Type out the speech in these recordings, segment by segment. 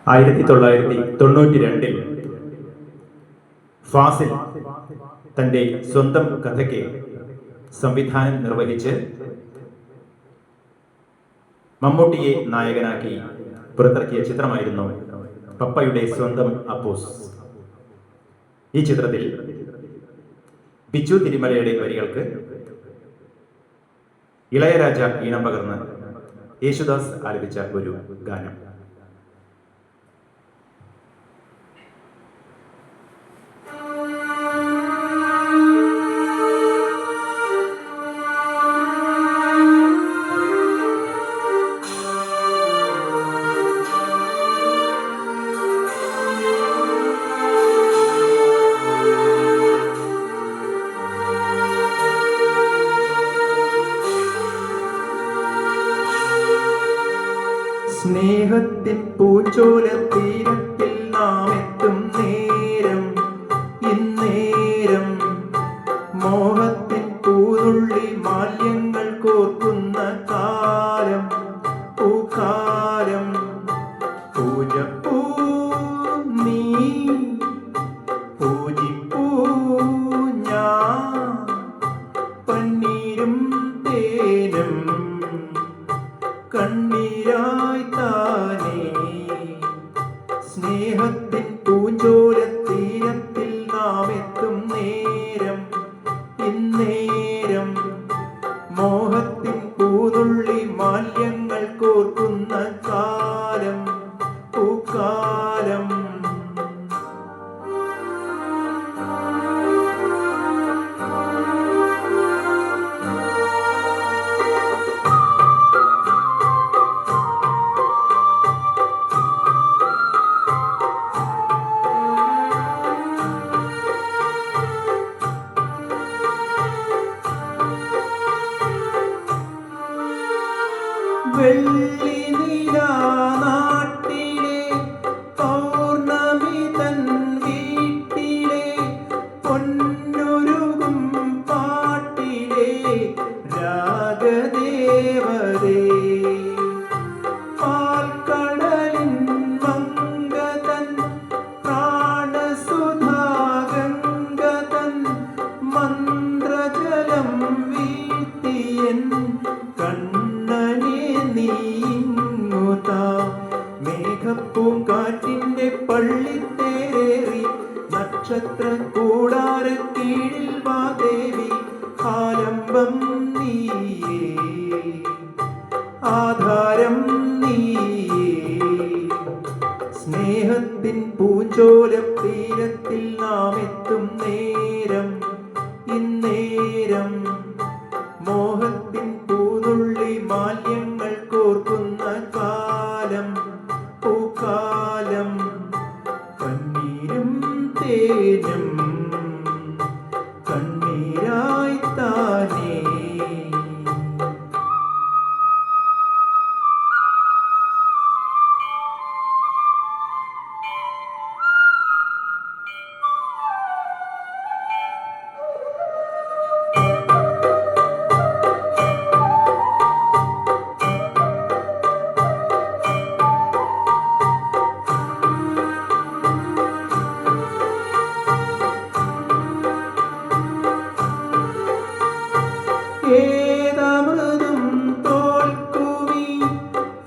1992 ഫാസിൽ തൻ്റെ സ്വന്തം കഥയ്ക്ക് സംവിധാനം നിർവഹിച്ച് മമ്മൂട്ടിയെ നായകനാക്കി പുറത്തിറക്കിയ ചിത്രമായിരുന്നു പപ്പയുടെ സ്വന്തം അപ്പൂസ്. ഈ ചിത്രത്തിൽ ബിജു തിരുമലയുടെ വരികൾക്ക് ഇളയരാജ ഈണം പകർന്ന് യേശുദാസ് ആലപിച്ച ഒരു ഗാനം. സ്നേഹത്തിൻ പൂച്ചോല തീരത്തിൽ നാം എത്തും നേരം, ഇന്നേരം മോഹത്തിൻ പൂതുള്ളി മാല്യങ്ങൾ കോർക്കുന്ന കാലം, പൂക്കാലം. പൂജപ്പൂ നീ, പൂജിപ്പൂ ഞാൻ, പന്നീരും തേനും കണ്ണീരായി താനേ. സ്നേഹത്തിൻ പൂഞ്ചോല തീരത്തിൽ നാം എത്തും നേരം, ഇന്നേരം മോഹത്തിൻ പൂതുള്ളി മാല്യങ്ങൾ കോർക്കുന്ന കാലം, പൂക്കാലം. വെള്ളി നിലാനാട്ടിലെ പൗർണമി തൻ വീട്ടിലെ പൊന്നുരുകും പാട്ടിലെ രാഗദേവതേ. പാൽക്കടലിൻ മംഗതൻ പ്രാണസുധാഗംഗതൻ മന്ത്രജലം വീഴ്ത്തിയൻ കണ്ണനെ നീങ്ങുതാ. മേഘപ്പൂങ്കാറ്റിന്റെ പള്ളിത്തേറി നക്ഷത്ര കൂടാര കീഴിൽ വാ ദേവി. ആലംബം നീയേ, ആധാരം നീയേ. സ്നേഹത്തിൻ പൂഞ്ചോല തീരത്തിൽ നാം എത്തും നേരം, ഇന്നേരം മോഹത്തിൻ പൂതുള്ളി മാല്യങ്ങൾ കോർക്കുന്ന കാലം, പൂക്കാലം. കണ്ണീരും തേനും കണ്ണീരായി താനേ. ഏതമൃതും തോൽക്കുമീ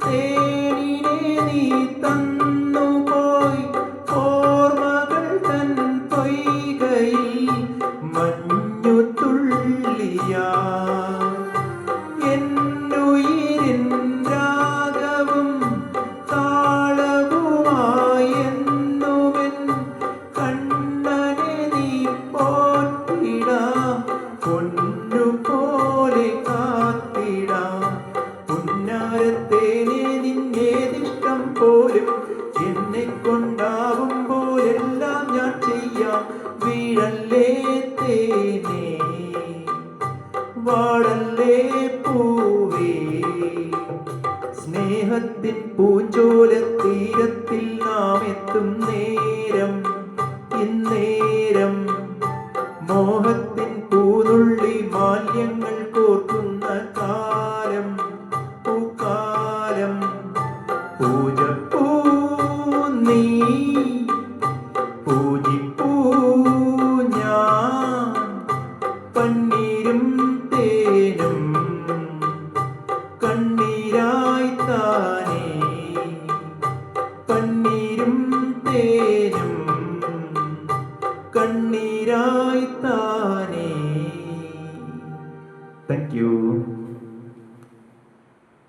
തേനിനെ നീ തന്നുപോയി. ഓർമ്മകൾ തൻ പൊയ്കയിൽ മഞ്ഞു തുള്ളിയാ. എന്നുയിരിൻ രാഗവും താളവുമായി എന്നുമെൻ കണ്ണനെ നീ പോറ്റിടാം, പൊന്നുപോലെ കാത്തിടാം. പുന്നാരത്തേനെ നിന്നേതിഷ്ടം പോലും എന്നെ കൊണ്ടാവുമ്പോഴെല്ലാം ഞാൻ ചെയ്യാം. വീഴല്ലേ തേനേ, വാടല്ലേ പൂവേ. സ്നേഹത്തിൻ പൂഞ്ചോല തീരത്തിൽ നാം എത്തും നേരം, ഇന്നേരം മോഹത്തിൻ പൂതുള്ളി മാല്യങ്ങൾ കോർക്കുന്ന കാലം, പൂക്കാലം. പൂജപ്പൂ കണ്ണീരായി താനേ പന്നീരും തേനും കണ്ണീരായി താനേ. Thank you.